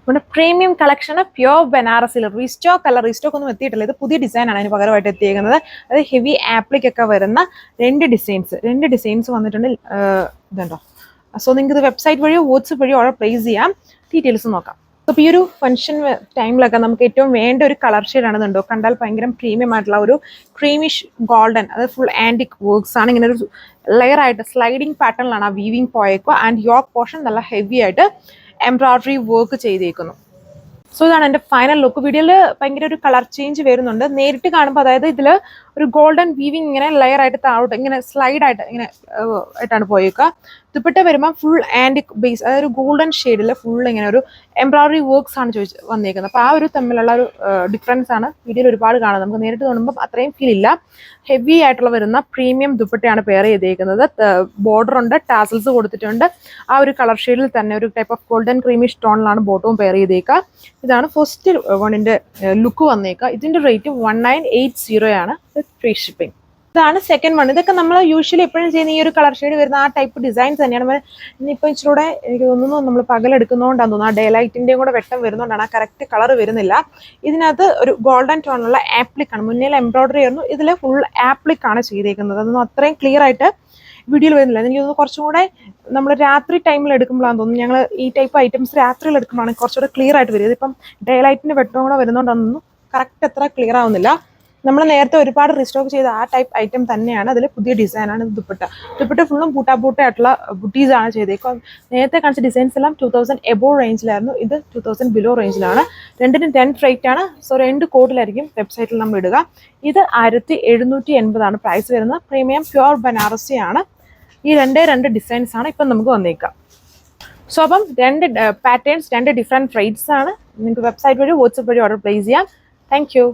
നമ്മുടെ premium collection pure ബനാറസിൽ restock അല്ല, restock ഒന്നും എത്തിയിട്ടില്ല. ഇത് പുതിയ ഡിസൈനാണ് അതിന് പകരമായിട്ട് എത്തിയിരിക്കുന്നത്. അത് ഹെവി ആപ്ലിക്കൊക്കെ വരുന്ന രണ്ട് ഡിസൈൻസ് വന്നിട്ടുണ്ട്. ഇതുണ്ടോ? സോ നിങ്ങൾക്ക് ഇത് വെബ്സൈറ്റ് വഴിയോ വാട്സ്ആപ്പ് വഴിയോ ഓർഡർ പ്ലേസ് ചെയ്യാം. ഡീറ്റെയിൽസ് നോക്കാം. അപ്പോൾ ഈ ഒരു ഫംഗ്ഷൻ ടൈമിലൊക്കെ നമുക്ക് ഏറ്റവും വേണ്ട ഒരു കളർ ഷെയ്ഡാണ്. ഇതുണ്ടോ? കണ്ടാൽ ഭയങ്കര പ്രീമിയം ആയിട്ടുള്ള ഒരു ക്രീമിഷ് ഗോൾഡൻ, അത് ഫുൾ ആൻറ്റിക് വർക്ക്സ് ആണ്. ഇങ്ങനെ ഒരു ലെയർ ആയിട്ട് സ്ലൈഡിങ് പാറ്റേണിലാണ് ആ വീവിങ് പോയേക്കുക. ആൻഡ് യോക്ക് പോർഷൻ നല്ല ഹെവി ആയിട്ട് എംബ്രോയിഡറി വർക്ക് ചെയ്തേക്കുന്നു. സോ ഇതാണ് എൻ്റെ ഫൈനൽ ലുക്ക്. വീഡിയോയിൽ ഭയങ്കര ഒരു കളർ ചേഞ്ച് വരുന്നുണ്ട്. നേരിട്ട് കാണുമ്പോൾ അതായത് ഇതിൽ ഒരു ഗോൾഡൻ വീവിങ് ഇങ്ങനെ ലെയർ ആയിട്ട് താഴോട്ട് ഇങ്ങനെ സ്ലൈഡായിട്ട് ഇങ്ങനെ ആയിട്ടാണ് പോയേക്കുക. ദുപ്പട്ട വരുമ്പോൾ ഫുൾ ആൻറ്റിക് ബേസ്, അതായത് ഒരു ഗോൾഡൻ ഷെയ്ഡിൽ ഫുൾ ഇങ്ങനെ ഒരു എംബ്രോയിഡറി വർക്ക്സ് ആണ് വന്നേക്കുന്നത്. അപ്പോൾ ആ ഒരു തമ്മിലുള്ള ഒരു ഡിഫറൻസ് ആണ് വീഡിയോയിൽ ഒരുപാട് കാണുന്നത്. നമുക്ക് നേരിട്ട് കാണുമ്പോൾ അത്രയും ഫീൽ ഇല്ല. ഹെവി ആയിട്ടുള്ള വരുന്ന പ്രീമിയം ദുപ്പട്ടയാണ് പെയർ ചെയ്തേക്കുന്നത്. ബോർഡർ ഉണ്ട്, ടാസൽസ് കൊടുത്തിട്ടുണ്ട്. ആ ഒരു കളർ ഷെയ്ഡിൽ തന്നെ ഒരു ടൈപ്പ് ഓഫ് ഗോൾഡൻ ക്രീമിഷ് ടോണിലാണ് ബോട്ടവും പെയർ ചെയ്തേക്കുക. ഇതാണ് ഫസ്റ്റ് വണ്ണിൻ്റെ ലുക്ക് വന്നേക്കുക. ഇതിൻ്റെ റേറ്റ് 1980 ആണ്, ഫ്രീ ഷിപ്പിംഗ്. ഇതാണ് സെക്കൻഡ് വൺ. ഇതൊക്കെ നമ്മൾ യൂഷ്വലി എപ്പോഴും ചെയ്യുന്ന ഈ ഒരു കളർ ഷെയ്ഡ് വരുന്ന ആ ടൈപ്പ് ഡിസൈൻസ് തന്നെയാണ്. ഇന്നിപ്പോൾ ഇച്ചിലൂടെ എനിക്ക് തോന്നുന്നു നമ്മൾ പകലെടുക്കുന്നതുകൊണ്ടാണ് തോന്നുന്നു, ആ ഡേ ലൈറ്റിൻ്റെയും കൂടെ വെട്ടം വരുന്നതുകൊണ്ടാണ് ആ കറക്റ്റ് കളർ വരുന്നില്ല. ഇതിനകത്ത് ഒരു ഗോൾഡൻ ടോണുള്ള ആപ്ലിക്കാണ്. മുന്നേ എംബ്രോയിഡറി ആയിരുന്നു, ഇതിൽ ഫുൾ ആപ്ലിക്കാണ് ചെയ്തേക്കുന്നത്. അതൊന്നും അത്രയും ക്ലിയർ ആയിട്ട് വീഡിയോയിൽ വരുന്നില്ല. എനിക്ക് തോന്നുന്നു കുറച്ചും കൂടെ നമ്മൾ രാത്രി ടൈമിൽ എടുക്കുമ്പോഴാണ് തോന്നുന്നു, ഞങ്ങൾ ഈ ടൈപ്പ് ഐറ്റംസ് രാത്രിയിൽ എടുക്കുമ്പോഴാണ് കുറച്ചുകൂടെ ക്ലിയർ ആയിട്ട് വരും. ഇതിപ്പം ഡേ ലൈറ്റിൻ്റെ വെട്ടം കൂടെ വരുന്നതുകൊണ്ടൊന്നും കറക്റ്റ് അത്ര ക്ലിയർ ആവുന്നില്ല. നമ്മൾ നേരത്തെ ഒരുപാട് റീസ്റ്റോക്ക് ചെയ്ത ആ ടൈപ്പ് ഐറ്റം തന്നെയാണ്. അതിൽ പുതിയ ഡിസൈനാണ് ദുപ്പട്ട ഫുള്ളും ബൂട്ടായിട്ടുള്ള ബുട്ടീസാണ് ചെയ്തേക്കും. നേരത്തെ കാണിച്ച ഡിസൈൻസ് എല്ലാം 2000 എബോവ് റേഞ്ചിലായിരുന്നു. ഇത് 2000 ബിലോ റേഞ്ചിലാണ്. രണ്ടിനും 10 റേറ്റ് ആണ്. സോ 2 കോഡിലായിരിക്കും വെബ്സൈറ്റിൽ നമ്മൾ ഇടുക. ഇത് 1780 പ്രൈസ് വരുന്നത്. പ്രീമിയം പ്യോർ ബനാറസി ആണ്. ഈ രണ്ട് ഡിസൈൻസ് ആണ് ഇപ്പം നമുക്ക് വന്നേക്കാം. സോ അപ്പം 2 പാറ്റേൺസ്, 2 ഡിഫറെൻറ്റ് റേറ്റ്സ് ആണ്. നിങ്ങൾക്ക് വെബ്സൈറ്റ് വഴി വാട്സ്ആപ്പ് വഴി ഓർഡർ പ്ലേസ് ചെയ്യാം. Thank you.